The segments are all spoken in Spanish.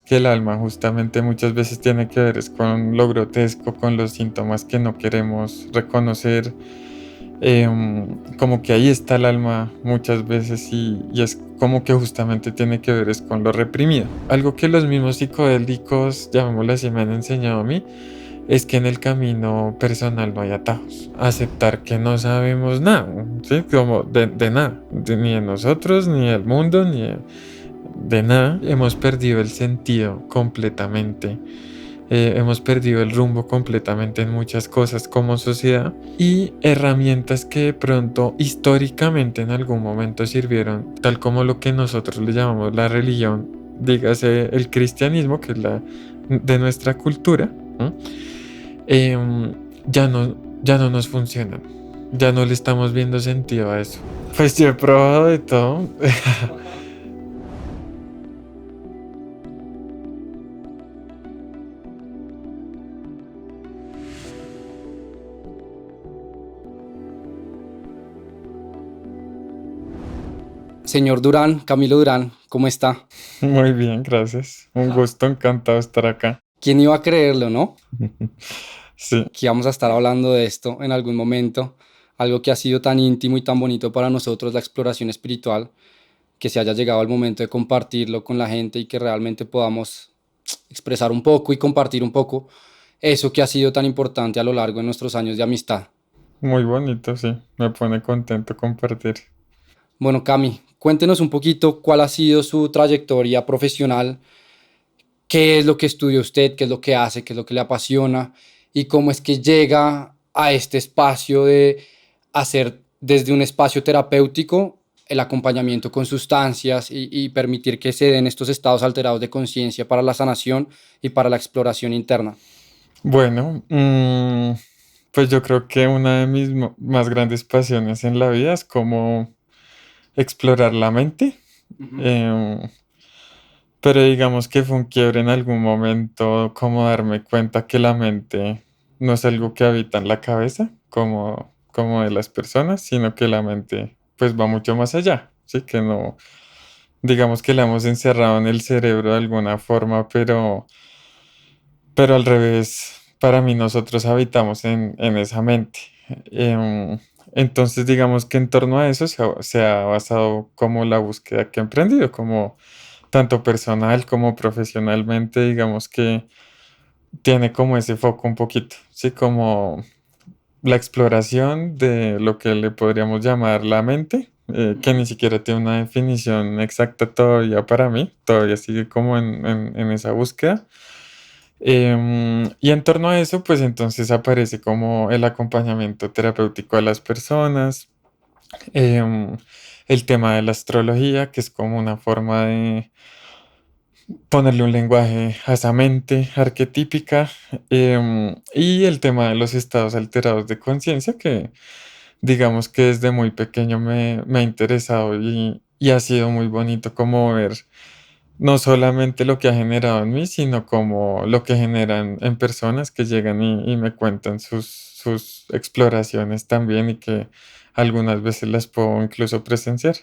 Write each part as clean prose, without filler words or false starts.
que el alma justamente muchas veces tiene que ver es con lo grotesco, con los síntomas que no queremos reconocer, como que ahí está el alma muchas veces y es como que justamente tiene que ver es con lo reprimido. Algo que los mismos psicodélicos, llamémoslo así, me han enseñado a mí, es que en el camino personal no hay atajos. Aceptar que no sabemos nada, ¿sí? Como de nada, ni de nosotros, ni del mundo, ni de nada. Hemos perdido el sentido completamente. Hemos perdido el rumbo completamente en muchas cosas como sociedad y herramientas que de pronto históricamente en algún momento sirvieron, tal como lo que nosotros le llamamos la religión, dígase el cristianismo, que es la de nuestra cultura, ¿no? Em, ya no, ya no nos funcionan, ya no le estamos viendo sentido a eso. Pues yo he probado de todo. Señor Durán, Camilo Durán, ¿cómo está? Muy bien, gracias. Un gusto, encantado de estar acá. ¿Quién iba a creerlo, no? Sí, Que íbamos a estar hablando de esto en algún momento, algo que ha sido tan íntimo y tan bonito para nosotros, la exploración espiritual, que se haya llegado el momento de compartirlo con la gente y que realmente podamos expresar un poco y compartir un poco eso que ha sido tan importante a lo largo de nuestros años de amistad. muy bonito, sí. Me pone contento compartir. Bueno, Cami, cuéntenos un poquito cuál ha sido su trayectoria profesional. ¿Qué es lo que estudia usted? ¿Qué es lo que hace? ¿Qué es lo que le apasiona? ¿Y cómo es que llega a este espacio de hacer desde un espacio terapéutico el acompañamiento con sustancias y permitir que se den estos estados alterados de conciencia para la sanación y para la exploración interna? Bueno, pues yo creo que una de mis más grandes pasiones en la vida es como explorar la mente. Ujú. em, pero digamos que fue un quiebre en algún momento, como darme cuenta que la mente no es algo que habita en la cabeza, como de las personas, sino que la mente pues va mucho más allá. Sí, que no, digamos que la hemos encerrado en el cerebro de alguna forma, pero al revés, para mí nosotros habitamos en esa mente. Em, entonces, digamos que en torno a eso se ha basado como la búsqueda que he emprendido, como tanto personal como profesionalmente, digamos que tiene como ese foco un poquito, ¿sí? Como la exploración de lo que le podríamos llamar la mente, que ni siquiera tiene una definición exacta todavía para mí, todavía sigue como en esa búsqueda. Y en torno a eso, pues entonces aparece como el acompañamiento terapéutico a las personas, em, el tema de la astrología, que es como una forma de ponerle un lenguaje a esa mente arquetípica, y el tema de los estados alterados de conciencia, que digamos que desde muy pequeño me ha interesado y ha sido muy bonito como ver no solamente lo que ha generado en mí, sino como lo que generan en personas que llegan y me cuentan sus exploraciones también y que algunas veces las puedo incluso presenciar.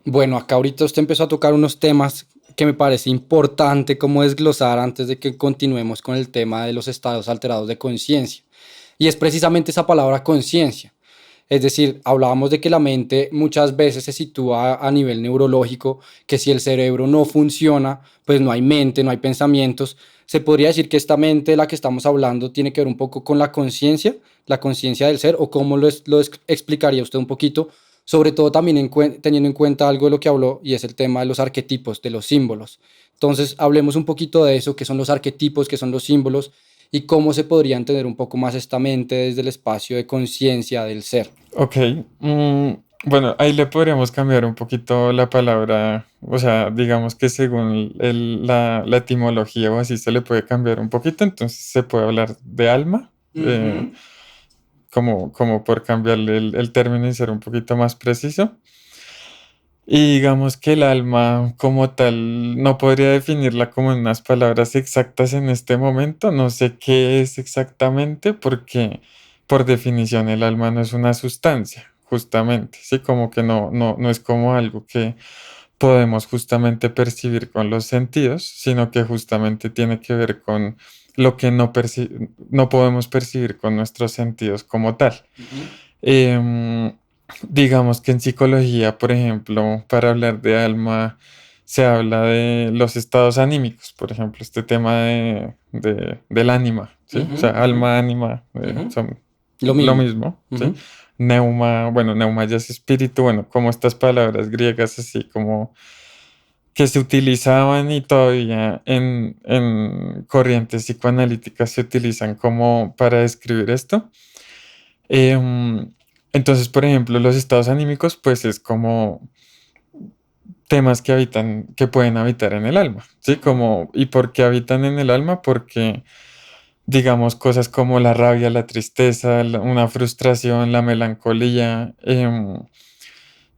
Bueno, acá ahorita usted empezó a tocar unos temas que me parece importante como desglosar antes de que continuemos con el tema de los estados alterados de conciencia. Y es precisamente esa palabra conciencia. Es decir, hablábamos de que la mente muchas veces se sitúa a nivel neurológico, que si el cerebro no funciona, pues no hay mente, no hay pensamientos. Se podría decir que esta mente de la que estamos hablando tiene que ver un poco con la conciencia del ser, o cómo explicaría usted un poquito, sobre todo también teniendo en cuenta algo de lo que habló, y es el tema de los arquetipos, de los símbolos. Entonces, hablemos un poquito de eso, qué son los arquetipos, qué son los símbolos, y cómo se podría entender un poco más esta mente desde el espacio de conciencia del ser. Ok, bueno, ahí le podríamos cambiar un poquito la palabra, o sea, digamos que según la etimología o así se le puede cambiar un poquito, entonces se puede hablar de alma, Ujú. como por cambiarle el término y ser un poquito más preciso. Y digamos que el alma como tal no podría definirla como en unas palabras exactas en este momento, no sé qué es exactamente porque por definición el alma no es una sustancia, justamente, sí, como que no es como algo que podemos justamente percibir con los sentidos, sino que justamente tiene que ver con lo que no podemos percibir con nuestros sentidos como tal. Ujú. Em, digamos que en psicología, por ejemplo, para hablar de alma, se habla de los estados anímicos, por ejemplo, este tema del ánima, ¿sí? O Ujú, sea, ujú, alma, ánima, ujú. son Lo lo mismo. mismo, ¿sí? Ujú. Neuma, bueno, neuma ya es espíritu, bueno, como estas palabras griegas así como que se utilizaban y todavía en corrientes psicoanalíticas se utilizan como para describir esto. Em, entonces, por ejemplo, los estados anímicos, pues es como temas que habitan, que pueden habitar en el alma, ¿sí? Como, ¿y por qué habitan en el alma? Porque, digamos, cosas como la rabia, la tristeza, una frustración, la melancolía,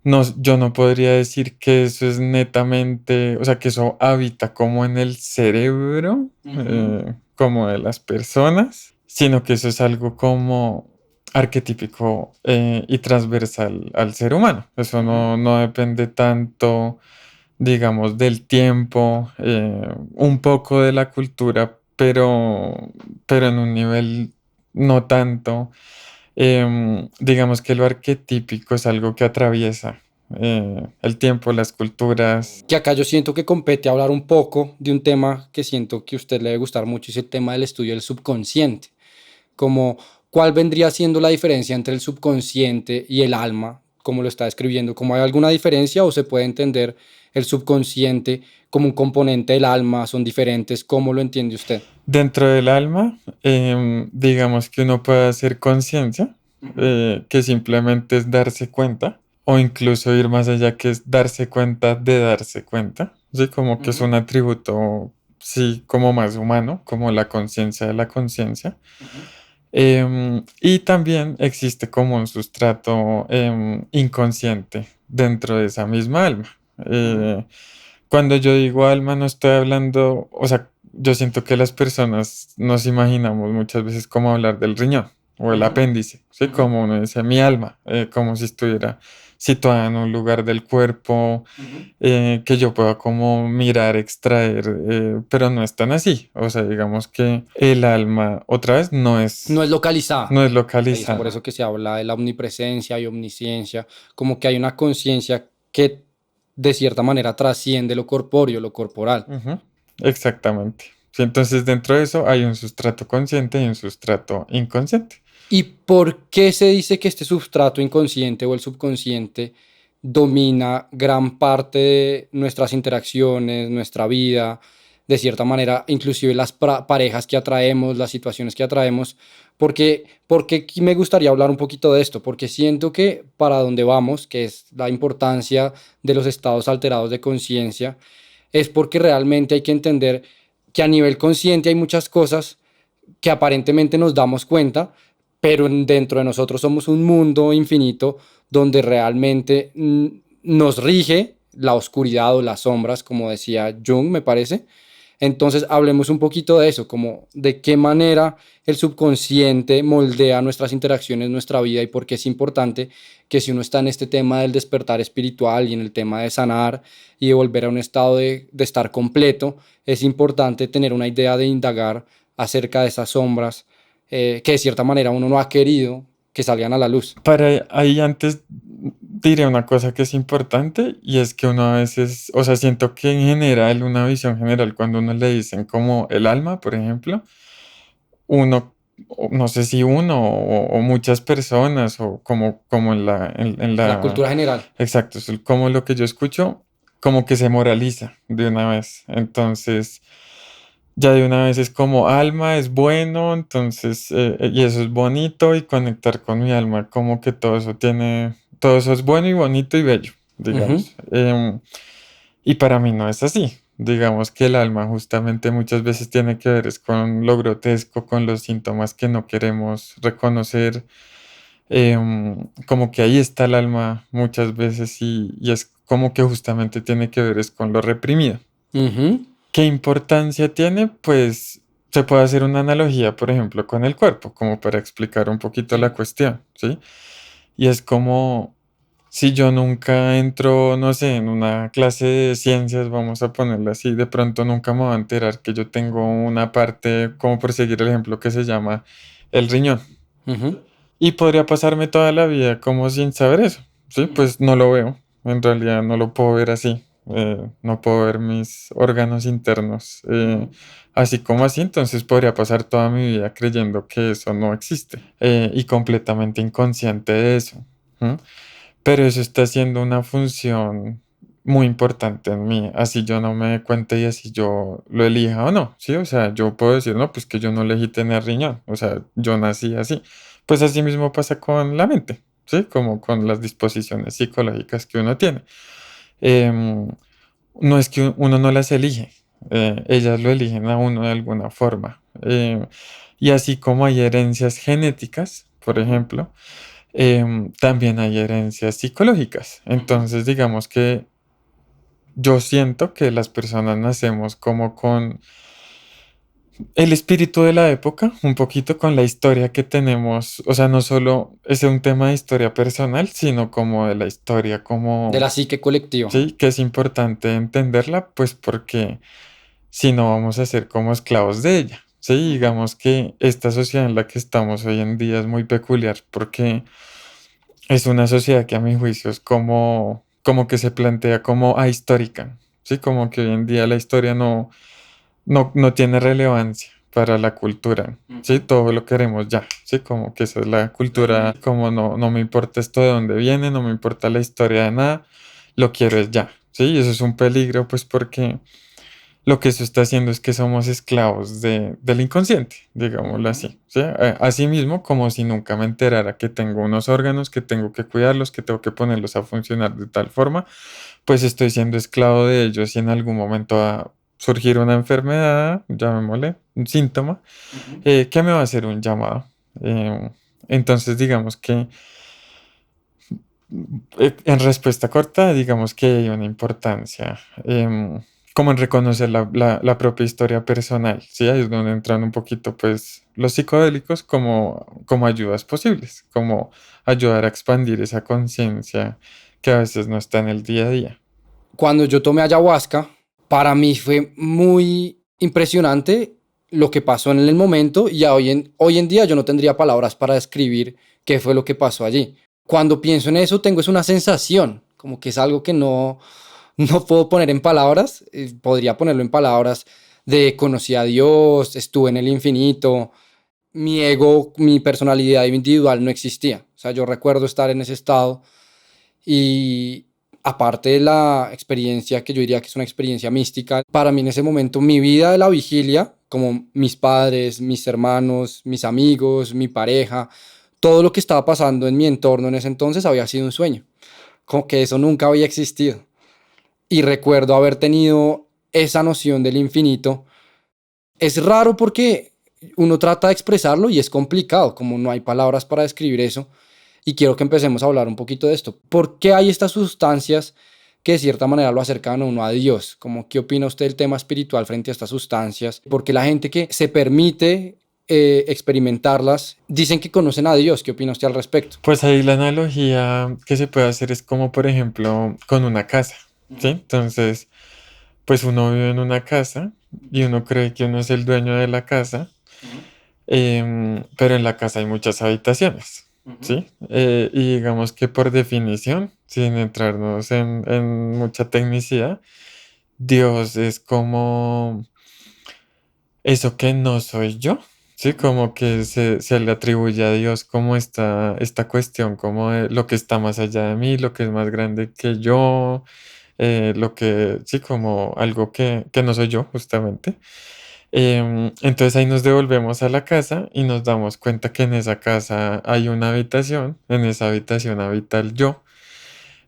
no, yo no podría decir que eso es netamente, o sea, que eso habita como en el cerebro, Ujú. como de las personas, sino que eso es algo como arquetípico y transversal al ser humano. Eso Ujú. no depende tanto, digamos, del tiempo, un poco de la cultura, pero en un nivel no tanto. Digamos que lo arquetípico es algo que atraviesa el tiempo, las culturas. Que acá yo siento que compete hablar un poco de un tema que siento que a usted le debe gustar mucho, es el tema del estudio del subconsciente. Como cuál vendría siendo la diferencia entre el subconsciente y el alma, como lo está describiendo, como hay alguna diferencia o se puede entender el subconsciente como un componente del alma, son diferentes, ¿cómo lo entiende usted? Dentro del alma, digamos que uno puede hacer conciencia, Ujú, que simplemente es darse cuenta, o incluso ir más allá, que es darse cuenta de darse cuenta, ¿sí? Como que es ujú, un atributo, sí, como más humano, como la conciencia de la conciencia. ujú, Y también existe como un sustrato inconsciente dentro de esa misma alma. ujú, Eh, cuando yo digo alma, no estoy hablando, o sea, yo siento que las personas nos imaginamos muchas veces como hablar del riñón o el ujú, apéndice, ¿sí? ujú, Como uno dice mi alma, como si estuviera situada en un lugar del cuerpo ujú. que yo pueda como mirar, extraer, pero no es tan así. O sea, digamos que el alma, otra vez, No es localizada. no es Y es por localizada. eso que se habla de la omnipresencia y omnisciencia, como que hay una conciencia que de cierta manera trasciende lo corpóreo, lo corporal. Ujú, exactamente. Sí, entonces dentro de eso hay un sustrato consciente y un sustrato inconsciente. ¿Y por qué se dice que este sustrato inconsciente o el subconsciente domina gran parte de nuestras interacciones, nuestra vida, de cierta manera, inclusive las parejas que atraemos, las situaciones que atraemos? Porque aquí me gustaría hablar un poquito de esto, porque siento que para donde vamos, que es la importancia de los estados alterados de conciencia, es porque realmente hay que entender que a nivel consciente hay muchas cosas que aparentemente nos damos cuenta, pero dentro de nosotros somos un mundo infinito donde realmente nos rige la oscuridad o las sombras, como decía Jung, me parece. Entonces hablemos un poquito de eso, como de qué manera el subconsciente moldea nuestras interacciones, nuestra vida y por qué es importante que si uno está en este tema del despertar espiritual y en el tema de sanar y de volver a un estado de estar completo, es importante tener una idea de indagar acerca de esas sombras que de cierta manera uno no ha querido que salgan a la luz. Para ahí antes diré una cosa que es importante y es que uno a veces, o sea, siento que en general, una visión general, cuando uno le dicen como el alma, por ejemplo, uno, no sé si uno o muchas personas o como La cultura general. exacto, es como lo que yo escucho, como que se moraliza de una vez. Entonces, ya de una vez es como alma es bueno, entonces, y eso es bonito y conectar con mi alma, como que todo eso es bueno y bonito y bello, Ujú. digamos. Y para mí no es así. Digamos que el alma justamente muchas veces tiene que ver es con lo grotesco, con los síntomas que no queremos reconocer, como que ahí está el alma muchas veces y es como que justamente tiene que ver es con lo reprimido. Ujú. ¿Qué importancia tiene? Pues se puede hacer una analogía, por ejemplo, con el cuerpo, como para explicar un poquito la Sí. cuestión, ¿sí? Y es como si yo nunca entro, no sé, en una clase de ciencias, vamos a ponerla así, de pronto nunca me voy a enterar que yo tengo una parte, como por seguir el ejemplo, que se llama el riñón. Ujú. Y podría pasarme toda la vida como sin saber eso, ¿sí? Pues no lo veo, en realidad no lo puedo ver así, no puedo ver mis órganos internos así como así, entonces podría pasar toda mi vida creyendo que eso no existe y completamente inconsciente de eso. ¿M? Pero eso está haciendo una función muy importante en mí, así yo no me dé cuenta y así yo lo elija o no, ¿sí? O sea, yo puedo decir, no, pues que yo no elegí tener riñón, o sea, yo nací así. Pues así mismo pasa con la mente, ¿sí? Como con las disposiciones psicológicas que uno tiene. Em, no es que uno no las elige, ellas lo eligen a uno de alguna forma. Y así como hay herencias genéticas, por ejemplo, también hay herencias psicológicas. Entonces, digamos que yo siento que las personas nacemos como con el espíritu de la época, un poquito con la historia que tenemos, o sea, no solo es un tema de historia personal, sino como de la historia, De la como, psique colectiva. sí, que es importante entenderla, pues porque si no vamos a ser como esclavos de ella. Sí, digamos que esta sociedad en la que estamos hoy en día es muy peculiar porque es una sociedad que a mi juicio es como que se plantea como ahistórica, ¿sí? Como que hoy en día la historia no tiene relevancia para la cultura, ¿sí? Todo lo queremos ya, ¿sí? Como que esa es la cultura, como no me importa esto de dónde viene, no me importa la historia de nada, lo quiero es ya, ¿sí? Y eso es un peligro, pues porque lo que eso está haciendo es que somos esclavos del inconsciente, digámoslo así, ¿sí? Así mismo, como si nunca me enterara que tengo unos órganos, que tengo que cuidarlos, que tengo que ponerlos a funcionar de tal forma, pues estoy siendo esclavo de ellos y en algún momento va a surgir una enfermedad, llamémosle, un síntoma, que me va a hacer un llamado. Eh, entonces, digamos que en respuesta corta, digamos que hay una importancia, como en reconocer la propia historia personal, ¿sí? Ahí es donde entran un poquito, pues, los psicodélicos como ayudas posibles, como ayudar a expandir esa conciencia que a veces no está en el día a día. Cuando yo tomé ayahuasca, para mí fue muy impresionante lo que pasó en el momento y hoy en día yo no tendría palabras para describir qué fue lo que pasó allí. Cuando pienso en eso, tengo es una sensación, como que es algo que no puedo poner en palabras, podría ponerlo en palabras de conocí a Dios, estuve en el infinito, mi ego, mi personalidad individual no existía. O sea, yo recuerdo estar en ese estado y aparte de la experiencia, que yo diría que es una experiencia mística, para mí en ese momento mi vida de la vigilia, como mis padres, mis hermanos, mis amigos, mi pareja, todo lo que estaba pasando en mi entorno en ese entonces había sido un sueño, como que eso nunca había existido. Y recuerdo haber tenido esa noción del infinito. Es raro porque uno trata de expresarlo y es complicado, como no hay palabras para describir eso. Y quiero que empecemos a hablar un poquito de esto. ¿Por qué hay estas sustancias que de cierta manera lo acercan a uno a Dios? Como, ¿qué opina usted del tema espiritual frente a estas sustancias? Porque la gente que se permite experimentarlas dicen que conocen a Dios. ¿Qué opina usted al respecto? Pues ahí la analogía que se puede hacer es como, por ejemplo, con una casa, ¿sí? Entonces, pues uno vive en una casa y uno cree que uno es el dueño de la casa, pero en la casa hay muchas habitaciones, ¿sí? Y digamos que por definición, sin entrarnos en mucha tecnicidad, Dios es como eso que no soy yo, ¿sí? Como que se le atribuye a Dios como esta cuestión, como de lo que está más allá de mí, lo que es más grande que yo, lo que, sí, como algo que no soy yo, justamente. Entonces ahí nos devolvemos a la casa y nos damos cuenta que en esa casa hay una habitación, en esa habitación habita el yo.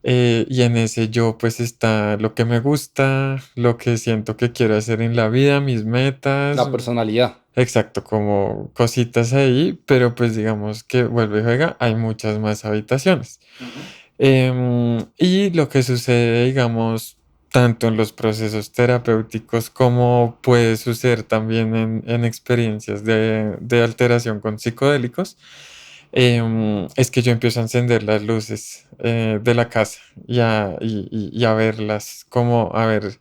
Y en ese yo pues está lo que me gusta, lo que siento que quiero hacer en la vida, mis metas, La personalidad. exacto, como cositas ahí, pero pues digamos que vuelve y juega, hay muchas más habitaciones. Y lo que sucede, digamos, tanto en los procesos terapéuticos como puede suceder también en experiencias de alteración con psicodélicos, es que yo empiezo a encender las luces de la casa y a verlas, como a ver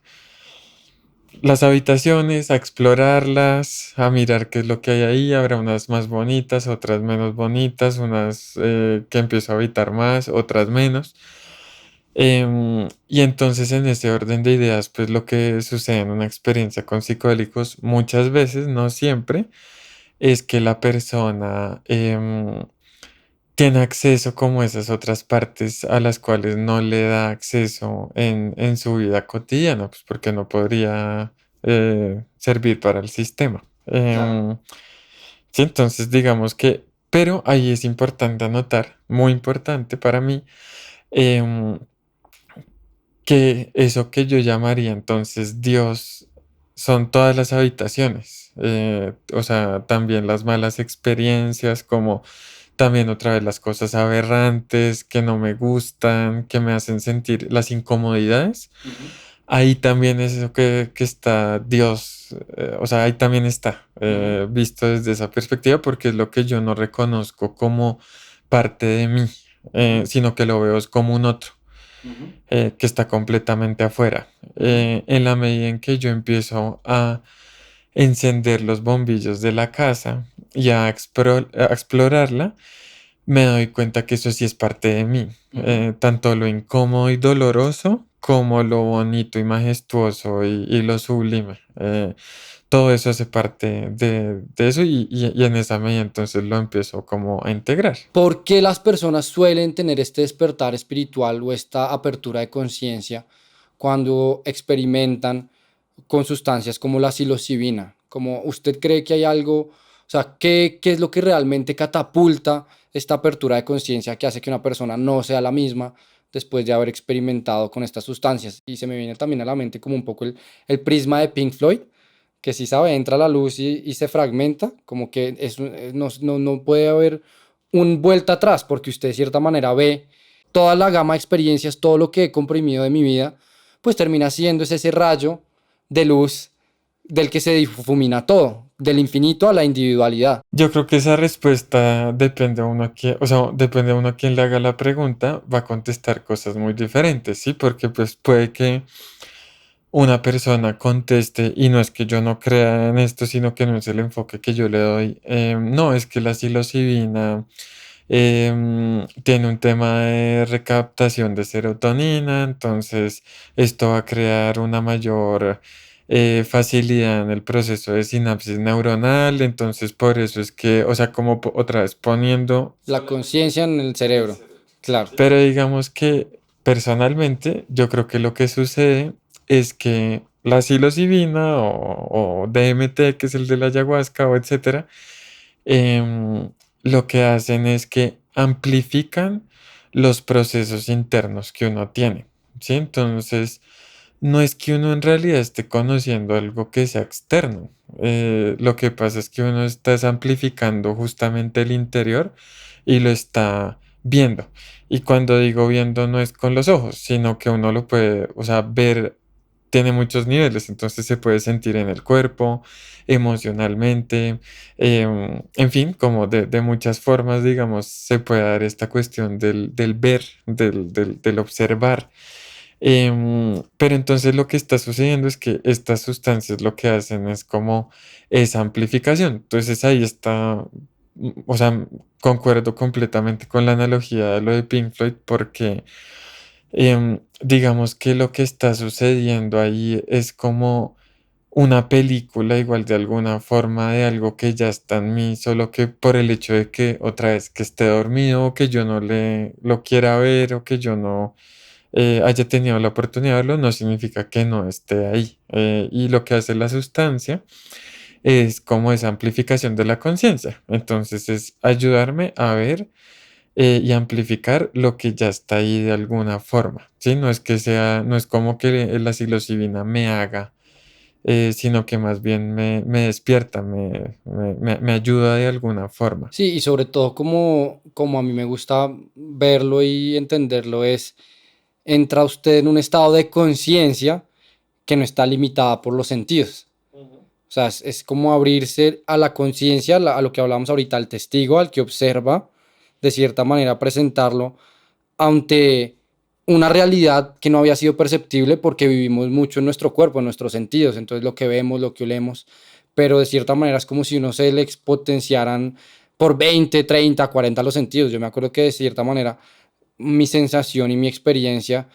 las habitaciones, a explorarlas, a mirar qué es lo que hay ahí. Habrá unas más bonitas, otras menos bonitas, unas que empiezo a habitar más, otras menos. Y entonces en ese orden de ideas, pues lo que sucede en una experiencia con psicodélicos muchas veces, no siempre, es que la persona tiene acceso como a esas otras partes a las cuales no le da acceso en su vida cotidiana, pues porque no podría servir para el sistema. Claro. Sí, entonces digamos que, pero ahí es importante anotar, muy importante para mí, em, que eso que yo llamaría entonces Dios son todas las habitaciones, o sea, también las malas experiencias, como también otra vez las cosas aberrantes que no me gustan, que me hacen sentir las incomodidades. Ujú. Ahí también es eso que está Dios, o sea, ahí también está, Ujú. visto desde esa perspectiva, porque es lo que yo no reconozco como parte de mí, Ujú. sino que lo veo es como un otro Ujú. que está completamente afuera. Ujú. En la medida en que yo empiezo a encender los bombillos de la casa y a explorarla, me doy cuenta que eso sí es parte de mí, Ujú. tanto lo incómodo y doloroso como lo bonito y majestuoso y lo sublime. Todo eso hace parte de eso y en esa medida entonces lo empiezo como a integrar. ¿Por qué las personas suelen tener este despertar espiritual o esta apertura de conciencia cuando experimentan con sustancias como la psilocibina? Como usted cree que hay algo, o sea, ¿qué es lo que realmente catapulta esta apertura de conciencia que hace que una persona no sea la misma después de haber experimentado con estas sustancias? Y se me viene también a la mente como un poco el prisma de Pink Floyd, que si sabe, entra la luz y se fragmenta, como que no puede haber un vuelta atrás, porque usted de cierta manera ve toda la gama de experiencias, todo lo que he comprimido de mi vida, pues termina siendo ese rayo de luz del que se difumina todo, del infinito a la individualidad. Yo creo que esa respuesta depende a uno a quien, o sea, depende a uno a quien le haga la pregunta, va a contestar cosas muy diferentes, ¿sí? Porque pues puede que una persona conteste, y no es que yo no crea en esto, sino que no es el enfoque que yo le doy. No, es que la psilocibina tiene un tema de recaptación de serotonina, entonces esto va a crear una mayor facilidad en el proceso de sinapsis neuronal, entonces por eso es que, o sea, como otra vez poniendo, La conciencia en el cerebro, claro. pero digamos que personalmente yo creo que lo que sucede es que la psilocibina o DMT, que es el de la ayahuasca o etcétera, lo que hacen es que amplifican los procesos internos que uno tiene, ¿sí? Entonces, no es que uno en realidad esté conociendo algo que sea externo. Lo que pasa es que uno está amplificando justamente el interior y lo está viendo. Y cuando digo viendo no es con los ojos, sino que uno lo puede, o sea, ver tiene muchos niveles, entonces se puede sentir en el cuerpo, emocionalmente, en fin, como de muchas formas, digamos, se puede dar esta cuestión del ver, del observar. Pero entonces lo que está sucediendo es que estas sustancias lo que hacen es como esa amplificación. Entonces ahí está, o sea, concuerdo completamente con la analogía de lo de Pink Floyd porque digamos que lo que está sucediendo ahí es como una película igual de alguna forma de algo que ya está en mí, solo que por el hecho de que otra vez que esté dormido o que yo no le lo quiera ver o que yo no haya tenido la oportunidad de verlo, no significa que no esté ahí. Y lo que hace la sustancia es como esa amplificación de la conciencia. Entonces es ayudarme a ver y amplificar lo que ya está ahí de alguna forma, ¿sí? No es que sea, no es como que la psilocibina me haga, sino que más bien me despierta, me ayuda de alguna forma. Sí, y sobre todo como a mí me gusta verlo y entenderlo es, entra usted en un estado de conciencia que no está limitada por los sentidos. O sea, es como abrirse a la conciencia, a lo que hablamos ahorita, al testigo, al que observa, de cierta manera presentarlo ante una realidad que no había sido perceptible porque vivimos mucho en nuestro cuerpo, en nuestros sentidos, entonces lo que vemos, lo que olemos, pero de cierta manera es como si uno se le exponenciaran por 20, 30, 40 los sentidos. Yo me acuerdo que de cierta manera mi sensación y mi experiencia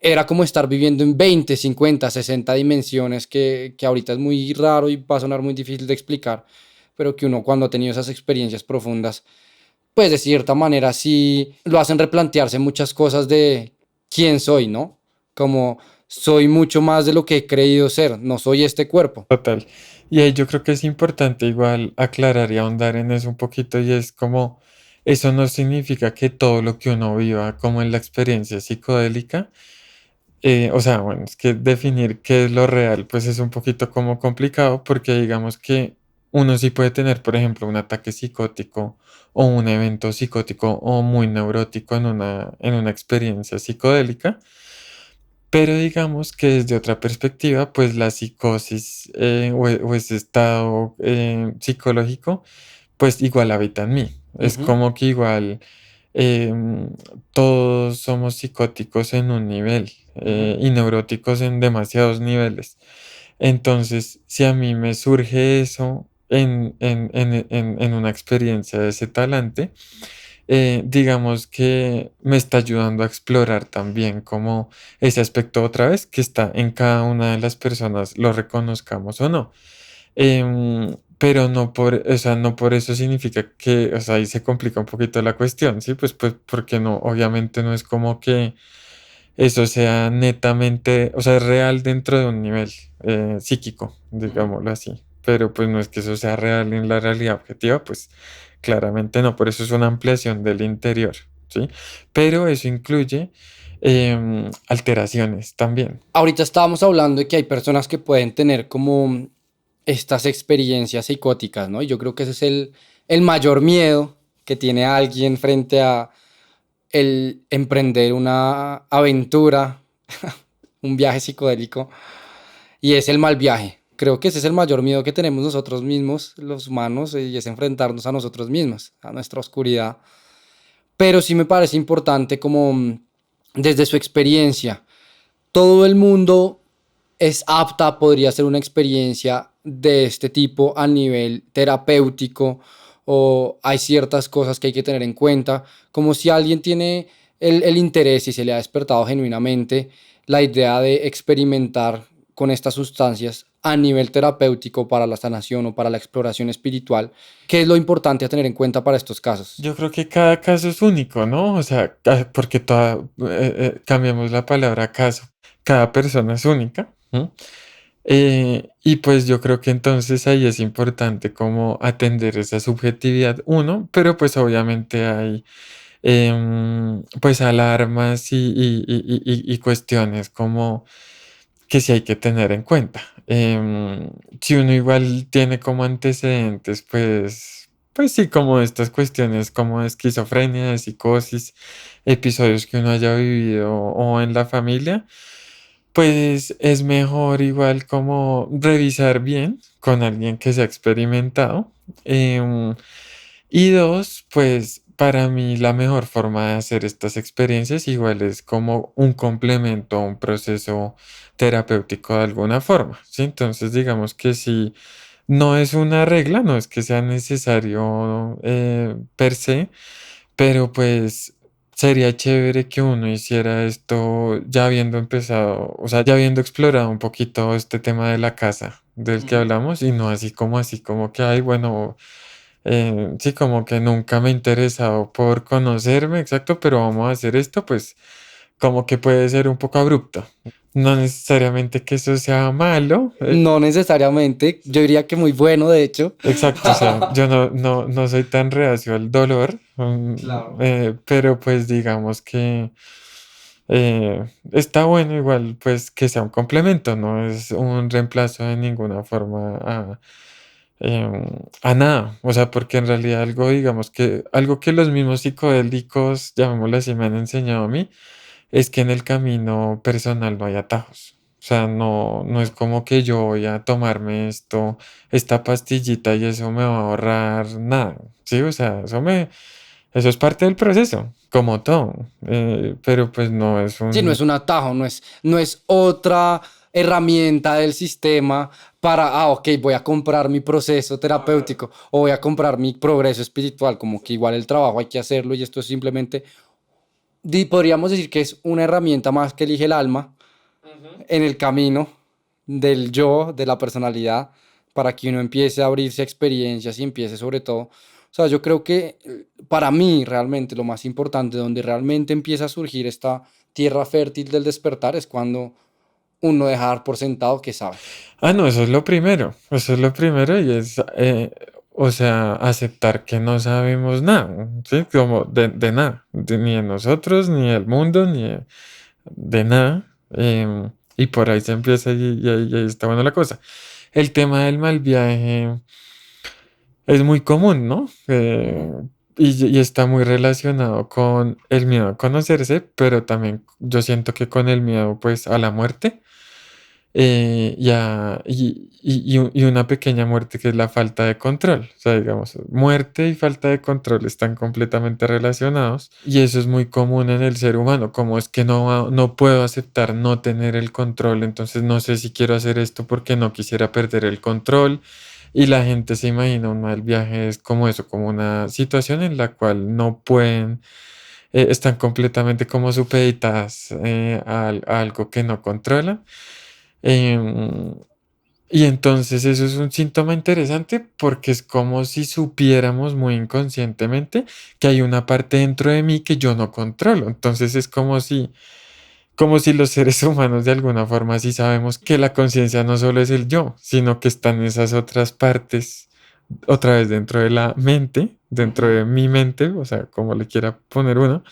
era como estar viviendo en 20, 50, 60 dimensiones que ahorita es muy raro y va a sonar muy difícil de explicar, pero que uno cuando ha tenido esas experiencias profundas, pues de cierta manera sí lo hacen replantearse muchas cosas de quién soy, ¿no? Como soy mucho más de lo que he creído ser, no soy este cuerpo. Total. Y ahí yo creo que es importante igual aclarar y ahondar en eso un poquito y es como, eso no significa que todo lo que uno viva como en la experiencia psicodélica, o sea, bueno, es que definir qué es lo real, pues es un poquito como complicado porque digamos que uno sí puede tener, por ejemplo, un ataque psicótico o un evento psicótico o muy neurótico en una experiencia psicodélica, pero digamos que desde otra perspectiva, pues la psicosis o ese estado psicológico, pues igual habita en mí. Es Ujú, como que igual em, todos somos psicóticos en un nivel ujú, y neuróticos en demasiados niveles. Entonces, si a mí me surge eso en una experiencia de ese talante, digamos que me está ayudando a explorar también como ese aspecto otra vez que está en cada una de las personas, lo reconozcamos o no. Pero no por, o sea, no por eso significa que, o sea, ahí se complica un poquito la cuestión, ¿sí? Pues porque no, obviamente no es como que eso sea netamente, o sea, es real dentro de un nivel psíquico, ujú. digámoslo así. Pero pues no es que eso sea real en la realidad objetiva, pues claramente no, por eso es una ampliación del interior, ¿sí? Pero eso incluye alteraciones también. Ahorita estábamos hablando de que hay personas que pueden tener como estas experiencias psicóticas, ¿no? Y yo creo que ese es el mayor miedo que tiene alguien frente a el emprender una aventura, un viaje psicodélico, y es el mal viaje. Creo que ese es el mayor miedo que tenemos nosotros mismos, los humanos, y es enfrentarnos a nosotros mismos, a nuestra oscuridad. Pero sí me parece importante como desde su experiencia, todo el mundo es apta, podría ser una experiencia de este tipo a nivel terapéutico o hay ciertas cosas que hay que tener en cuenta, como si alguien tiene el interés y se le ha despertado genuinamente la idea de experimentar con estas sustancias a nivel terapéutico para la sanación o para la exploración espiritual, ¿qué es lo importante a tener en cuenta para estos casos? Yo creo que cada caso es único, ¿no? O sea, porque cambiamos la palabra caso, cada persona es única. ¿No? Y pues yo creo que entonces ahí es importante como atender esa subjetividad, uno, pero pues obviamente hay pues alarmas y cuestiones como que sí hay que tener en cuenta. Si uno igual tiene como antecedentes, pues sí, como estas cuestiones como de esquizofrenia, de psicosis, episodios que uno haya vivido o en la familia, pues es mejor igual como revisar bien con alguien que se ha experimentado. em, y dos, pues para mí la mejor forma de hacer estas experiencias igual es como un complemento a un proceso terapéutico de alguna forma, ¿sí? Entonces digamos que si no es una regla, no es que sea necesario per se, pero pues sería chévere que uno hiciera esto ya habiendo empezado, o sea, ya habiendo explorado un poquito este tema de la casa del que Ujú. hablamos y no así como que, ay, bueno, sí, como que nunca me he interesado por conocerme, exacto, pero vamos a hacer esto, pues como que puede ser un poco abrupto. No necesariamente que eso sea malo, No necesariamente, yo diría que muy bueno, de hecho. exacto, o sea, yo no soy tan reacio al dolor, Claro. pero pues digamos que está bueno igual pues que sea un complemento, no es un reemplazo de ninguna forma em, a nada, o sea, porque en realidad algo, digamos que algo que los mismos psicodélicos, llamémoslo así, me han enseñado a mí, es que en el camino personal no hay atajos, O sea, no es como que yo voy a tomarme esta pastillita y eso me va a ahorrar nada, ¿sí? O sea, eso es parte del proceso, como todo, pero pues no es Sí, no un... es un atajo, no es otra herramienta del sistema para, ok, voy a comprar mi proceso terapéutico o voy a comprar mi progreso espiritual, como que igual el trabajo hay que hacerlo y esto es simplemente, podríamos decir que es una herramienta más que elige el alma en el camino del yo, de la personalidad, para que uno empiece a abrirse a experiencias y empiece sobre todo. O sea, yo creo que para mí realmente lo más importante, donde realmente empieza a surgir esta tierra fértil del despertar, es cuando uno deja dar por sentado que sabe. Ah, no, eso es lo primero y es, o sea, aceptar que no sabemos nada, ¿sí? Como de nada, ni de nosotros, ni del mundo, ni de nada. Y por ahí se empieza y ahí está bueno la cosa. El tema del mal viaje es muy común, ¿no? Ujú. Y está muy relacionado con el miedo a conocerse, pero también yo siento que con el miedo, pues, a la muerte y una pequeña muerte que es la falta de control. O sea, digamos, muerte y falta de control están completamente relacionados y eso es muy común en el ser humano, como es que no puedo aceptar no tener el control, entonces no sé si quiero hacer esto porque no quisiera perder el control. Y la gente se imagina un mal viaje es como eso, como una situación en la cual no pueden, están completamente como supeditadas a algo que no controlan. Em, y entonces eso es un síntoma interesante porque es como si supiéramos muy inconscientemente que hay una parte dentro de mí que yo no controlo. Entonces es como si los seres humanos de alguna forma sí sabemos que la conciencia no solo es el yo, sino que están esas otras partes otra vez dentro de la mente, dentro Ujú. de mi mente, o sea, como le quiera poner uno,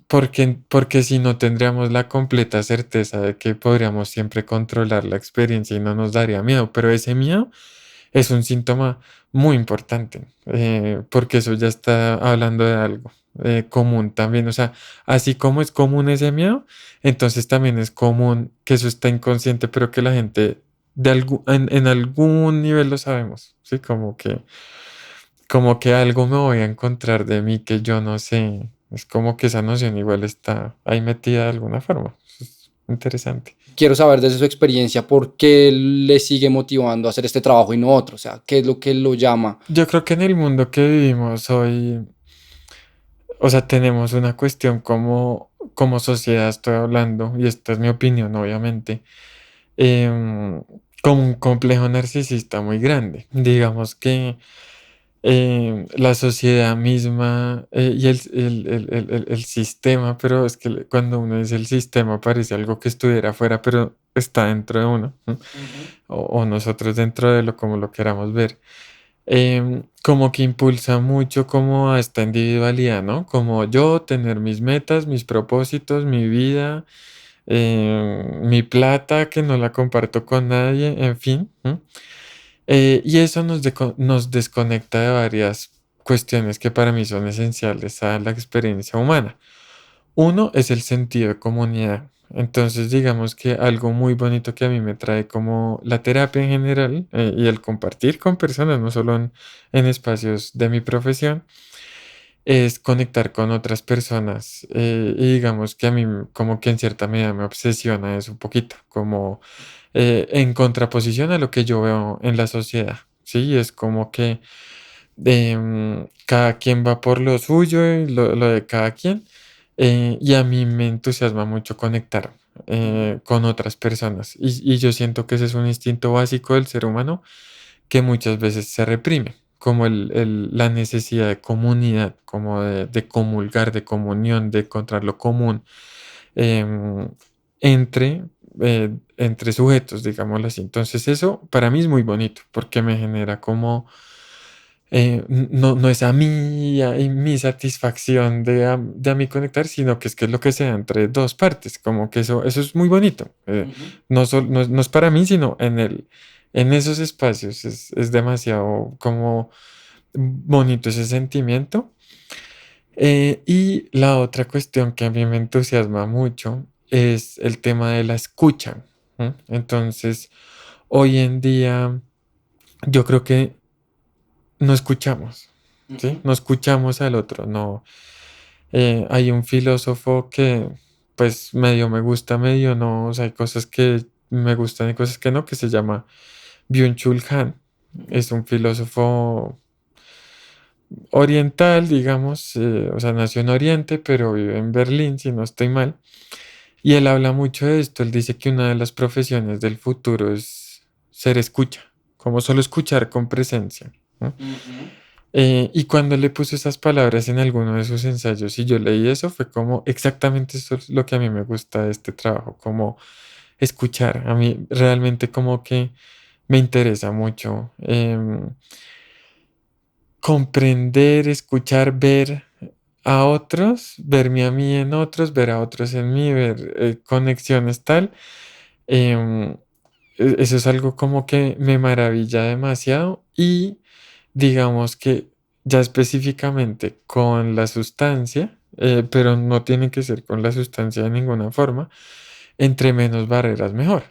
porque si no tendríamos la completa certeza de que podríamos siempre controlar la experiencia y no nos daría miedo, pero ese miedo es un síntoma muy importante, porque eso ya está hablando de algo común también, o sea, así como es común ese miedo, entonces también es común que eso está inconsciente, pero que la gente en algún nivel lo sabemos, ¿sí? Como que algo me voy a encontrar de mí que yo no sé. Es como que esa noción igual está ahí metida de alguna forma. Es interesante. Quiero saber desde su experiencia por qué le sigue motivando a hacer este trabajo y no otro. O sea, qué es lo que lo llama. Yo creo que en el mundo que vivimos hoy, o sea, tenemos una cuestión como sociedad, estoy hablando, y esta es mi opinión, obviamente, em, como un complejo narcisista muy grande. Digamos que la sociedad misma y el sistema, pero es que cuando uno dice el sistema parece algo que estuviera afuera, pero está dentro de uno, ¿no? Ujú. O nosotros dentro de lo, como lo queramos ver. Como que impulsa mucho como a esta individualidad, ¿no? Como yo tener mis metas, mis propósitos, mi vida, mi plata que no la comparto con nadie, en fin. ¿No? Y eso nos desconecta de varias cuestiones que para mí son esenciales a la experiencia humana. Uno es el sentido de comunidad. Entonces, digamos que algo muy bonito que a mí me trae como la terapia en general y el compartir con personas, no solo en espacios de mi profesión, es conectar con otras personas. Y digamos que a mí como que en cierta medida me obsesiona eso un poquito, como en contraposición a lo que yo veo en la sociedad. Sí, es como que cada quien va por lo suyo y lo de cada quien. Y a mí me entusiasma mucho conectar con otras personas. Y yo siento que ese es un instinto básico del ser humano que muchas veces se reprime, como la necesidad de comunidad, como de comulgar, de comunión, de encontrar lo común em, entre, entre sujetos, digámoslo así. Entonces eso para mí es muy bonito porque me genera como, no es a mí y mi satisfacción de a mí conectar, sino que es lo que sea entre dos partes, como que eso es muy bonito. Ujú. No es para mí, sino en esos espacios es demasiado como bonito ese sentimiento. Y la otra cuestión que a mí me entusiasma mucho es el tema de la escucha. ¿M? Entonces, hoy en día yo creo que no escuchamos, ¿sí? Ujú. No escuchamos al otro, no. Hay un filósofo que pues medio me gusta, medio no, o sea, hay cosas que me gustan y cosas que no, que se llama Byung-Chul Han. Es un filósofo oriental, digamos, o sea, nació en Oriente, pero vive en Berlín, si no estoy mal. Y él habla mucho de esto. Él dice que una de las profesiones del futuro es ser escucha, como solo escuchar con presencia, ¿no? Ujú. Y cuando le puso esas palabras en alguno de sus ensayos y yo leí eso, fue como exactamente eso es lo que a mí me gusta de este trabajo, como escuchar. A mí realmente como que me interesa mucho comprender, escuchar, ver a otros, verme a mí en otros, ver a otros en mí, ver conexiones tal. em, Eso es algo como que me maravilla demasiado y digamos que ya específicamente con la sustancia, pero no tiene que ser con la sustancia de ninguna forma, entre menos barreras mejor.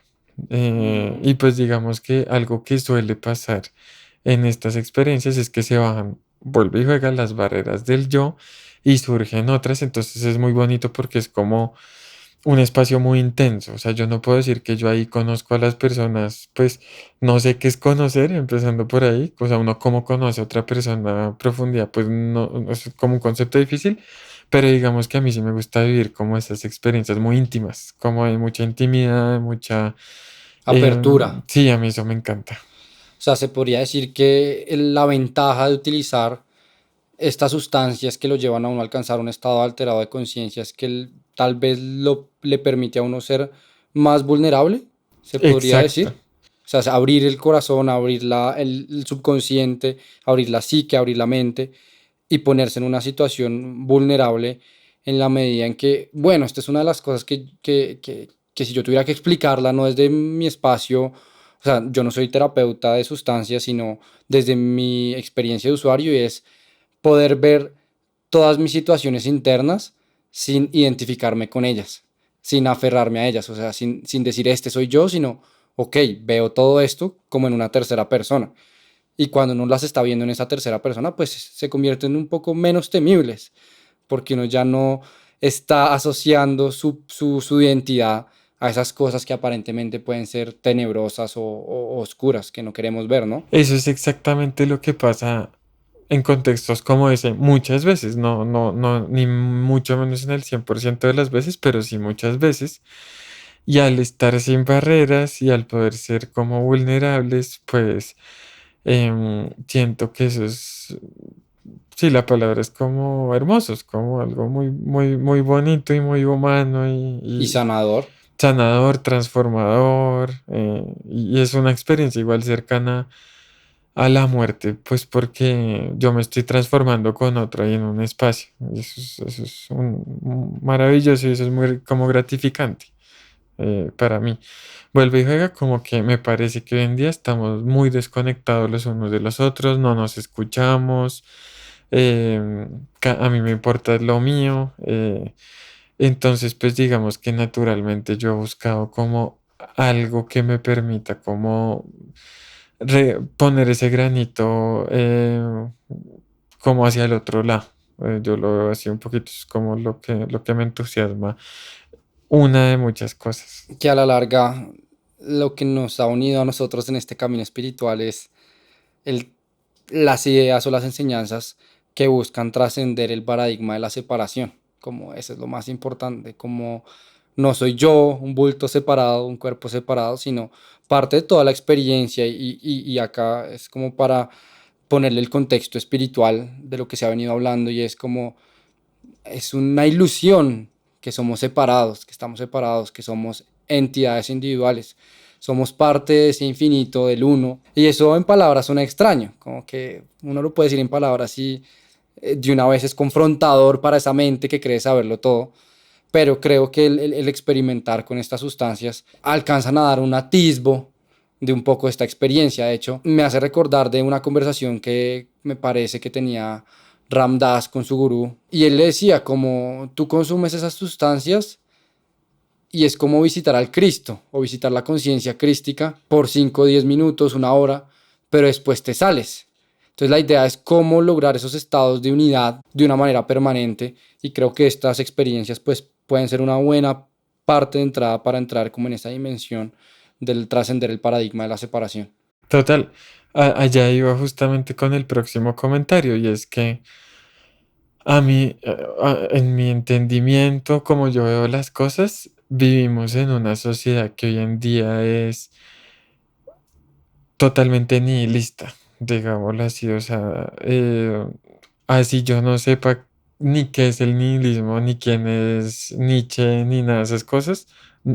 Y pues digamos que algo que suele pasar en estas experiencias es que se bajan, vuelve y juega las barreras del yo y surgen otras, entonces es muy bonito porque es como un espacio muy intenso, o sea, yo no puedo decir que yo ahí conozco a las personas, pues no sé qué es conocer, empezando por ahí, o sea, uno cómo conoce a otra persona a profundidad, pues no, es como un concepto difícil, pero digamos que a mí sí me gusta vivir como esas experiencias muy íntimas, como hay mucha intimidad, mucha... Apertura. sí, a mí eso me encanta. O sea, se podría decir que la ventaja de utilizar estas sustancias que lo llevan a uno a alcanzar un estado alterado de conciencia es que tal vez le permite a uno ser más vulnerable, se podría Exacto. decir. O sea, es abrir el corazón, abrir el subconsciente, abrir la psique, abrir la mente y ponerse en una situación vulnerable en la medida en que, bueno, esta es una de las cosas que si yo tuviera que explicarla, no desde mi espacio, o sea, yo no soy terapeuta de sustancias, sino desde mi experiencia de usuario y es poder ver todas mis situaciones internas sin identificarme con ellas, sin aferrarme a ellas, o sea, sin decir este soy yo, sino, ok, veo todo esto como en una tercera persona. Y cuando uno las está viendo en esa tercera persona, pues se convierten un poco menos temibles, porque uno ya no está asociando su identidad a esas cosas que aparentemente pueden ser tenebrosas o oscuras que no queremos ver, ¿no? Eso es exactamente lo que pasa en contextos como ese muchas veces, no, ni mucho menos en el 100% de las veces, pero sí muchas veces. Y al estar sin barreras y al poder ser como vulnerables, pues siento que eso es, sí, la palabra es como hermoso, es como algo muy, muy, muy bonito y muy humano Y y sanador. sanador, transformador, y es una experiencia igual cercana a la muerte, pues porque yo me estoy transformando con otro ahí en un espacio. Y eso es maravilloso y eso es muy como gratificante para mí. Vuelve y juega como que me parece que hoy en día estamos muy desconectados los unos de los otros, no nos escuchamos, a mí me importa lo mío. Entonces, pues digamos que naturalmente yo he buscado como algo que me permita como poner ese granito como hacia el otro lado. Yo lo veo así un poquito, es como lo que me entusiasma. Una de muchas cosas. Que a la larga lo que nos ha unido a nosotros en este camino espiritual es el, las ideas o las enseñanzas que buscan trascender el paradigma de la separación, como eso es lo más importante, como no soy yo un bulto separado, un cuerpo separado, sino parte de toda la experiencia y acá es como para ponerle el contexto espiritual de lo que se ha venido hablando y es como es una ilusión que somos separados, que estamos separados, que somos entidades individuales. Somos parte de ese infinito del uno. Y eso en palabras suena extraño, como que uno lo puede decir en palabras y de una vez es confrontador para esa mente que cree saberlo todo. Pero creo que el experimentar con estas sustancias alcanzan a dar un atisbo de un poco esta experiencia. De hecho, me hace recordar de una conversación que me parece que tenía Ram Dass con su gurú. Y él le decía como tú consumes esas sustancias y es como visitar al Cristo o visitar la conciencia crística por 5 o 10 minutos, una hora, pero después te sales. Entonces la idea es cómo lograr esos estados de unidad de una manera permanente, y creo que estas experiencias pues pueden ser una buena parte de entrada para entrar como en esa dimensión del trascender el paradigma de la separación. Total, allá iba justamente con el próximo comentario y es que a mí, en mi entendimiento, como yo veo las cosas, vivimos en una sociedad que hoy en día es totalmente nihilista, digámoslo así, o sea, así yo no sepa ni qué es el nihilismo, ni quién es Nietzsche, ni nada de esas cosas.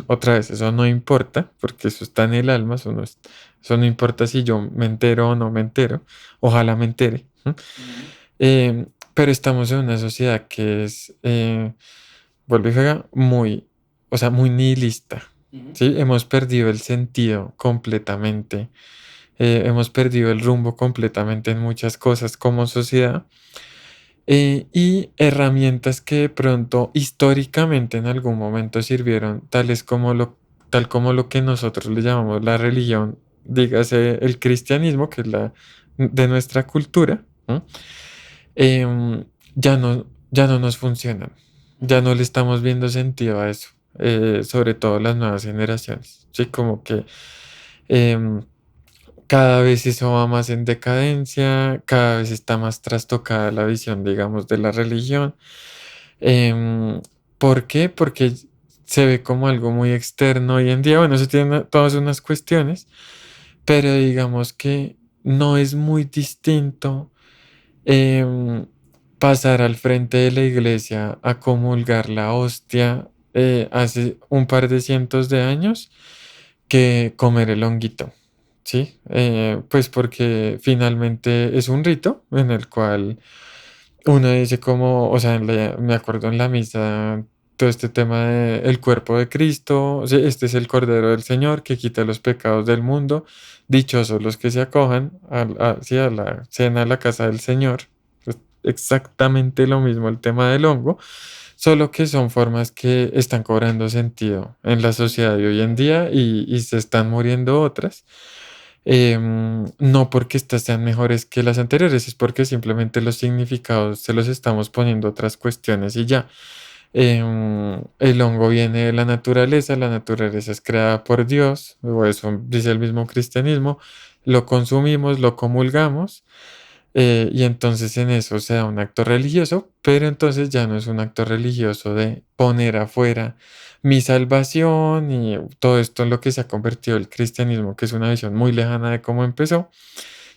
Otra vez, eso no importa, porque eso está en el alma, eso no importa si yo me entero o no me entero, ojalá me entere. ¿M? Pero estamos en una sociedad que es, vuelvo y juega, muy, o sea, muy nihilista, ¿sí? Hemos perdido el sentido completamente, hemos perdido el rumbo completamente en muchas cosas como sociedad, y herramientas que de pronto históricamente en algún momento sirvieron, tal como lo que nosotros le llamamos la religión, dígase el cristianismo, que es la de nuestra cultura, ¿no? Em, ya no nos funcionan, ya no le estamos viendo sentido a eso, sobre todo las nuevas generaciones, ¿sí? Como que em, cada vez eso va más en decadencia, cada vez está más trastocada la visión, digamos, de la religión. Em, ¿Por qué? Porque se ve como algo muy externo hoy en día. Bueno, eso tiene todas unas cuestiones, pero digamos que no es muy distinto em, pasar al frente de la iglesia a comulgar la hostia hace un par de cientos de años que comer el honguito. Sí, pues porque finalmente es un rito en el cual uno dice como, o sea, me acuerdo en la misa, todo este tema de el cuerpo de Cristo, sí, este es el Cordero del Señor que quita los pecados del mundo, dichosos los que se acojan sí, a la cena a la casa del Señor. Es exactamente lo mismo el tema del hongo, solo que son formas que están cobrando sentido en la sociedad de hoy en día y se están muriendo otras. No porque estas sean mejores que las anteriores, es porque simplemente los significados se los estamos poniendo otras cuestiones y ya. El hongo viene de la naturaleza es creada por Dios, o eso dice el mismo cristianismo, lo consumimos, lo comulgamos, y entonces en eso se da un acto religioso, pero entonces ya no es un acto religioso de poner afuera mi salvación y todo esto en lo que se ha convertido el cristianismo, que es una visión muy lejana de cómo empezó,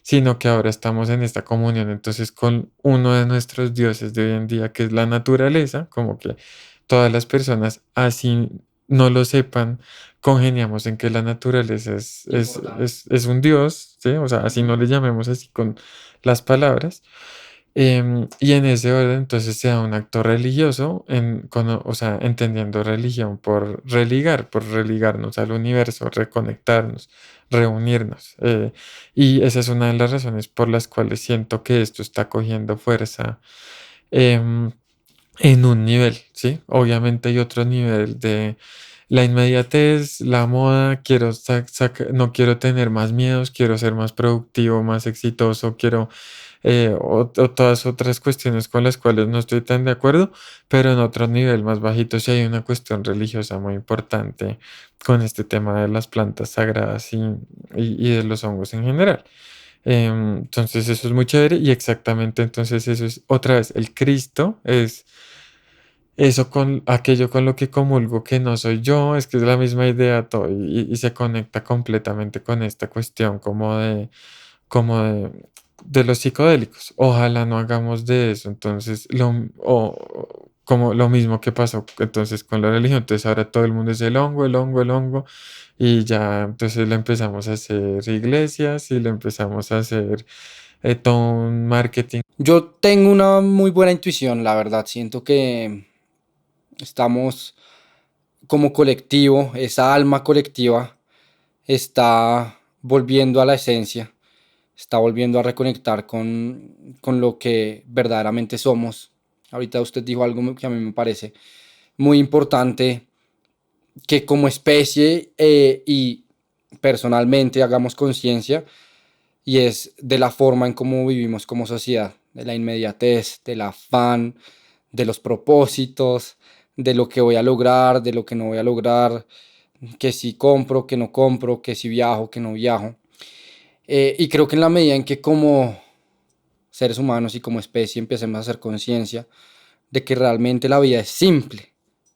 sino que ahora estamos en esta comunión entonces con uno de nuestros dioses de hoy en día, que es la naturaleza, como que todas las personas, así no lo sepan, congeniamos en que la naturaleza Importante. es un dios, ¿sí? O sea, así no le llamemos así con las palabras. Y en ese orden, entonces se da un acto religioso, o sea, entendiendo religión por religarnos al universo, reconectarnos, reunirnos. Y esa es una de las razones por las cuales siento que esto está cogiendo fuerza em, en un nivel, ¿sí? Obviamente hay otro nivel de la inmediatez, la moda, no quiero tener más miedos, quiero ser más productivo, más exitoso, quiero o todas otras cuestiones con las cuales no estoy tan de acuerdo, pero en otro nivel más bajito sí hay una cuestión religiosa muy importante con este tema de las plantas sagradas y de los hongos en general. Entonces eso es muy chévere y exactamente entonces eso es otra vez el Cristo es eso con aquello con lo que comulgo que no soy yo, es que es la misma idea todo y se conecta completamente con esta cuestión como de los psicodélicos. Ojalá no hagamos de eso, entonces, como lo mismo que pasó entonces con la religión. Entonces ahora todo el mundo es el hongo, el hongo, el hongo, y ya entonces le empezamos a hacer iglesias y le empezamos a hacer todo un marketing. Yo tengo una muy buena intuición, la verdad. Siento que estamos como colectivo, esa alma colectiva está volviendo a la esencia, está volviendo a reconectar con lo que verdaderamente somos. Ahorita usted dijo algo que a mí me parece muy importante, que como especie y personalmente hagamos conciencia, y es de la forma en cómo vivimos como sociedad, de la inmediatez, del afán, de los propósitos, de lo que voy a lograr, de lo que no voy a lograr, que si compro, que no compro, que si viajo, que no viajo. Y creo que en la medida en que como seres humanos y como especie empecemos a hacer conciencia de que realmente la vida es simple,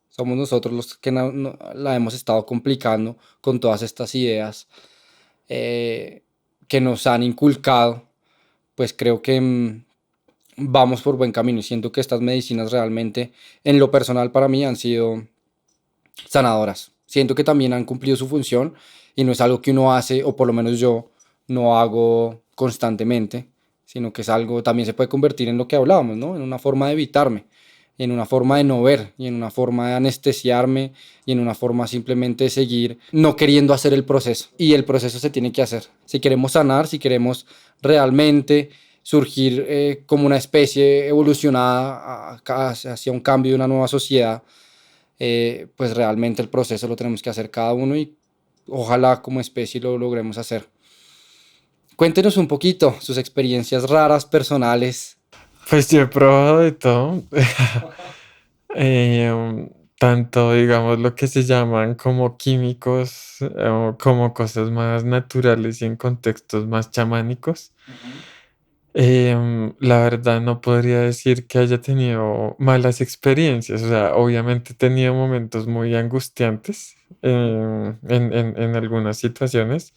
somos nosotros los que la hemos estado complicando con todas estas ideas eh, que nos han inculcado, pues creo que vamos por buen camino y siento que estas medicinas realmente, en lo personal para mí, han sido sanadoras. Siento que también han cumplido su función y no es algo que uno hace, o por lo menos yo no hago constantemente, sino que es algo, también se puede convertir en lo que hablábamos, ¿no? En una forma de evitarme, en una forma de no ver, y en una forma de anestesiarme, y en una forma simplemente de seguir no queriendo hacer el proceso. Y el proceso se tiene que hacer. Si queremos sanar, si queremos realmente surgir como una especie evolucionada hacia un cambio de una nueva sociedad, pues realmente el proceso lo tenemos que hacer cada uno y ojalá como especie lo logremos hacer. Cuéntenos un poquito sus experiencias raras, personales. Pues yo he probado de todo. Tanto, digamos, lo que se llaman como químicos o como cosas más naturales y en contextos más chamánicos. La verdad no podría decir que haya tenido malas experiencias, o sea, obviamente he tenido momentos muy angustiantes en algunas situaciones,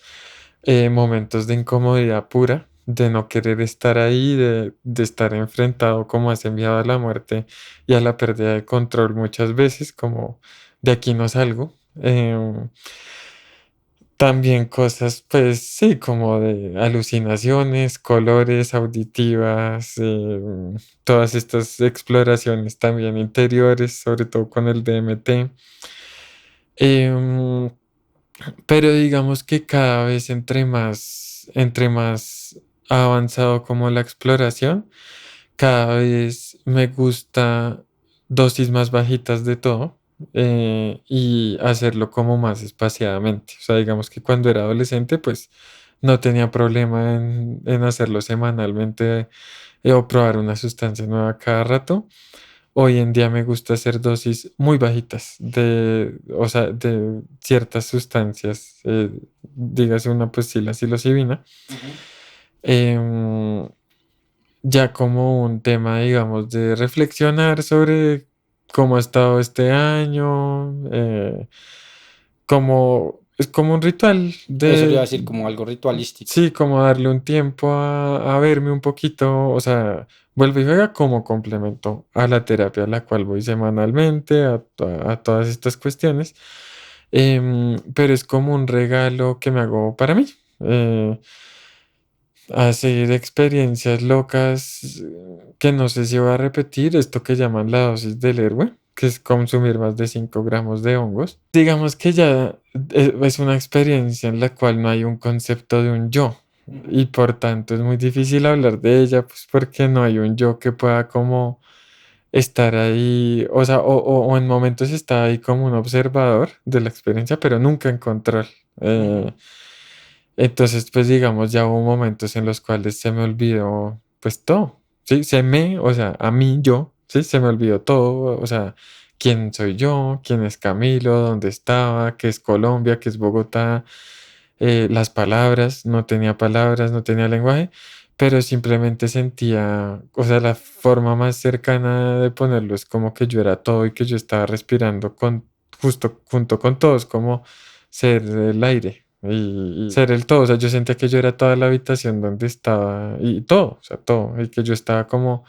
momentos de incomodidad pura, de no querer estar ahí, de estar enfrentado como has enviado a la muerte y a la pérdida de control muchas veces, como de aquí no salgo. También cosas, pues sí, como de alucinaciones, colores, auditivas, todas estas exploraciones también interiores, sobre todo con el DMT. Em, pero digamos que cada vez entre más ha avanzado como la exploración, cada vez me gusta dosis más bajitas de todo, y hacerlo como más espaciadamente. O sea, digamos que cuando era adolescente, pues no tenía problema en hacerlo semanalmente, o probar una sustancia nueva cada rato. Hoy en día me gusta hacer dosis muy bajitas o sea, de ciertas sustancias, dígase una, pues sí, la psilocibina. Ujú. em, ya como un tema, digamos, de reflexionar sobre cómo ha estado este año, es como un ritual Eso le iba a de, decir como algo ritualístico. sí, como darle un tiempo a verme un poquito, o sea, vuelvo y juega como complemento a la terapia a la cual voy semanalmente, a todas estas cuestiones. Pero es como un regalo que me hago para mí. Hacer experiencias locas, que no sé si voy a repetir esto que llaman la dosis del héroe, que es consumir más de 5 gramos de hongos. Digamos que ya es una experiencia en la cual no hay un concepto de un yo, y por tanto es muy difícil hablar de ella, pues porque no hay un yo que pueda como estar ahí, o sea, o en momentos está ahí como un observador de la experiencia, pero nunca en control. Ujú. Eh, entonces, pues digamos, ya hubo momentos en los cuales se me olvidó, pues todo, ¿sí? O sea, a mí, yo, ¿sí? Se me olvidó todo, o sea, quién soy yo, quién es Camilo, dónde estaba, qué es Colombia, qué es Bogotá, las palabras, no tenía palabras, no tenía lenguaje, pero simplemente sentía, o sea, la forma más cercana de ponerlo es como que yo era todo y que yo estaba respirando justo junto con todos, como ser el aire y ser el todo. O sea, yo sentía que yo era toda la habitación donde estaba y todo, o sea, todo, y que yo estaba como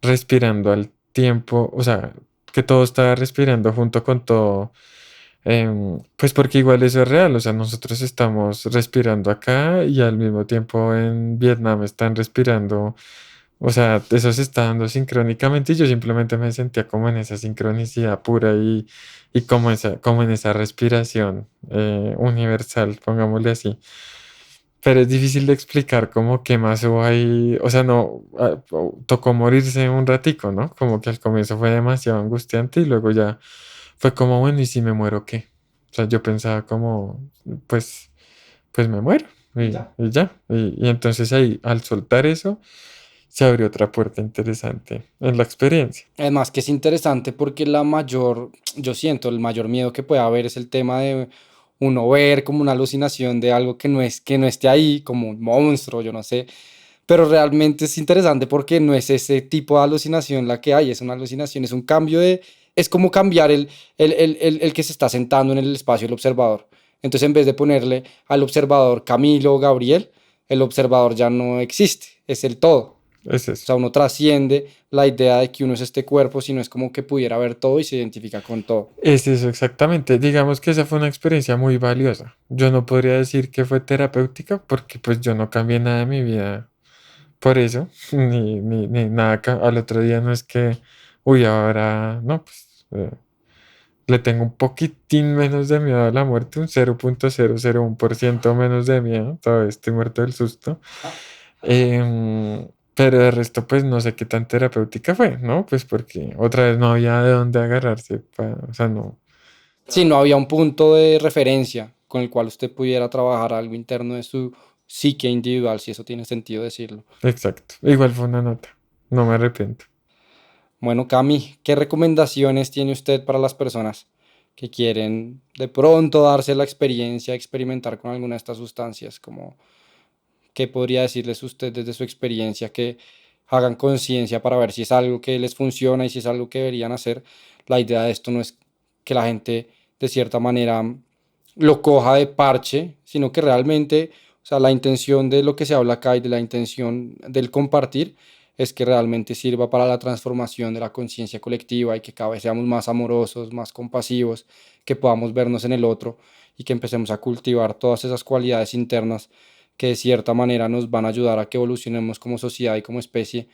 respirando al tiempo, o sea, que todo estaba respirando junto con todo. Pues porque igual eso es real, o sea, nosotros estamos respirando acá y al mismo tiempo en Vietnam están respirando, o sea, eso se está dando sincrónicamente y yo simplemente me sentía como en esa sincronicidad pura y como en esa respiración universal, pongámosle así. Pero es difícil de explicar como qué más hubo ahí, o sea, no, tocó morirse un ratico, ¿no? Como que al comienzo fue demasiado angustiante y luego ya fue como, bueno, ¿y si me muero qué? O sea, yo pensaba como, pues, pues me muero y ya. Y entonces ahí, al soltar eso, se abrió otra puerta interesante en la experiencia. Además que es interesante porque yo siento, el mayor miedo que puede haber es el tema de uno ver como una alucinación de algo que no esté ahí, como un monstruo, yo no sé. Pero realmente es interesante porque no es ese tipo de alucinación la que hay, es una alucinación, es un cambio es como cambiar el que se está sentando en el espacio, el observador. Entonces en vez de ponerle al observador Camilo o Gabriel, el observador ya no existe, es el todo. Es O eso. sea, uno trasciende la idea de que uno es este cuerpo, sino es como que pudiera ver todo y se identifica con todo. Es eso exactamente. Digamos que esa fue una experiencia muy valiosa. Yo no podría decir que fue terapéutica porque pues yo no cambié nada de mi vida por eso, ni nada. Al otro día no es que, uy, ahora no, pues le tengo un poquitín menos de miedo a la muerte, un 0,001% menos de miedo. Todavía estoy muerto del susto. Pero de resto, pues no sé qué tan terapéutica fue, ¿no? Pues porque otra vez no había de dónde agarrarse, o sea, no. Sí, no había un punto de referencia con el cual usted pudiera trabajar algo interno de su psique individual, si eso tiene sentido decirlo. Exacto. Igual fue una nota. No me arrepiento. Bueno, Cami, ¿qué recomendaciones tiene usted para las personas que quieren de pronto darse la experiencia, experimentar con alguna de estas sustancias? Como, ¿qué podría decirles usted desde su experiencia que hagan conciencia para ver si es algo que les funciona y si es algo que deberían hacer? La idea de esto no es que la gente de cierta manera lo coja de parche, sino que realmente, o sea, la intención de lo que se habla acá y de la intención del compartir es que realmente sirva para la transformación de la conciencia colectiva y que cada vez seamos más amorosos, más compasivos, que podamos vernos en el otro y que empecemos a cultivar todas esas cualidades internas que de cierta manera nos van a ayudar a que evolucionemos como sociedad y como especie.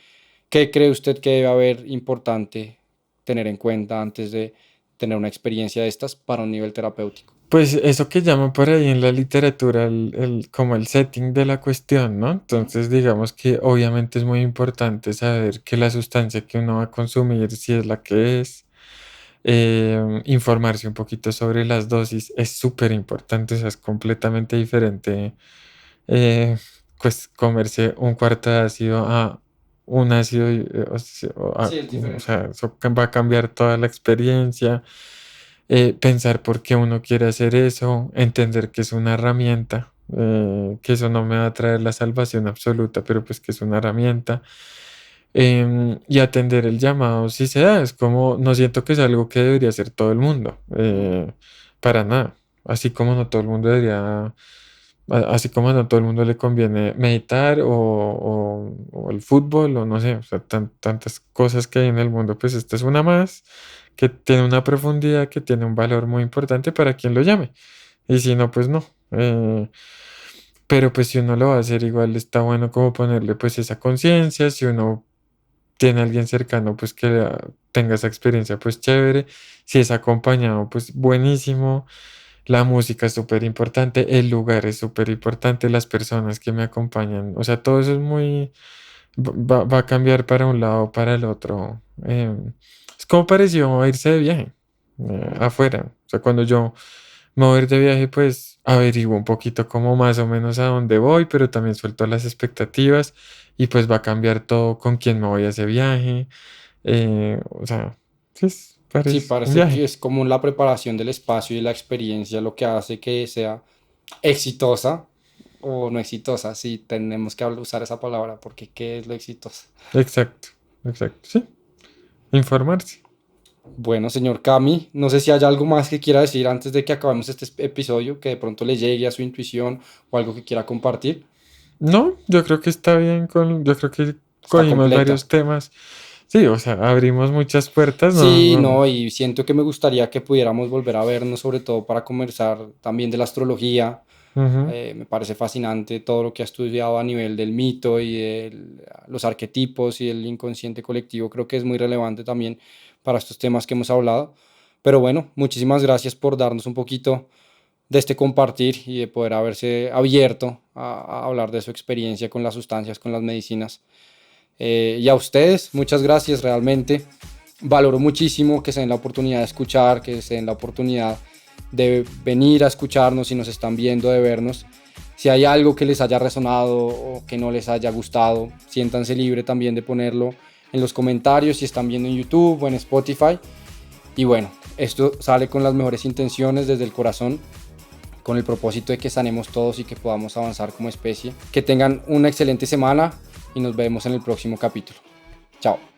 ¿Qué cree usted que debe haber importante tener en cuenta antes de tener una experiencia de estas para un nivel terapéutico? Pues eso que llaman por ahí en la literatura como el setting de la cuestión, ¿no? Entonces, digamos que obviamente es muy importante saber que la sustancia que uno va a consumir, si es la que es, informarse un poquito sobre las dosis, es súper importante, o sea, es completamente diferente, eh, pues comerse un cuarto de ácido a un ácido, Sí, es o diferente. sea, eso va a cambiar toda la experiencia. Pensar por qué uno quiere hacer eso, entender que es una herramienta, que eso no me va a traer la salvación absoluta, pero pues que es una herramienta, y atender el llamado si se da. Es como, no siento que es algo que debería hacer todo el mundo, para nada. Así como no todo el mundo debería, así como no todo el mundo le conviene meditar o el fútbol o no sé, o sea, tantas cosas que hay en el mundo, pues esta es una más que tiene una profundidad, que tiene un valor muy importante para quien lo llame. Y si no, pues no. Pero pues si uno lo va a hacer igual, está bueno como ponerle pues esa conciencia. Si uno tiene a alguien cercano, pues que tenga esa experiencia, pues chévere. Si es acompañado, pues buenísimo. La música es súper importante, el lugar es súper importante, las personas que me acompañan, o sea, todo eso es muy, va a cambiar para un lado o para el otro. Es como pareció a irse de viaje, afuera. O sea, cuando yo me voy a ir de viaje, pues averiguo un poquito como más o menos a dónde voy, pero también suelto las expectativas y pues va a cambiar todo con quién me voy a ese viaje. O sea, sí, Sí, parece un parece que viaje. es como la preparación del espacio y la experiencia lo que hace que sea exitosa o no exitosa, si tenemos que usar esa palabra, porque ¿qué es lo exitoso? Exacto, exacto, sí. Informarse. Bueno, señor Cami, no sé si hay algo más que quiera decir antes de que acabemos este episodio, que de pronto le llegue a su intuición o algo que quiera compartir. No, yo creo que está bien yo creo que Está cogimos completa. varios temas. Sí, o sea, abrimos muchas puertas, no, Sí, no. no, y siento que me gustaría que pudiéramos volver a vernos, sobre todo para conversar también de la astrología. Ujú. Me parece fascinante todo lo que ha estudiado a nivel del mito y de los arquetipos y el inconsciente colectivo. Creo que es muy relevante también para estos temas que hemos hablado. Pero bueno, muchísimas gracias por darnos un poquito de este compartir y de poder haberse abierto a hablar de su experiencia con las sustancias, con las medicinas. Y a ustedes, muchas gracias realmente. Valoro muchísimo que se den la oportunidad de escuchar, que se den la oportunidad de venir a escucharnos, si nos están viendo, de vernos. Si hay algo que les haya resonado o que no les haya gustado, siéntanse libre también de ponerlo en los comentarios si están viendo en YouTube o en Spotify. Y bueno, esto sale con las mejores intenciones desde el corazón, con el propósito de que sanemos todos y que podamos avanzar como especie. Que tengan una excelente semana y nos vemos en el próximo capítulo. Chao.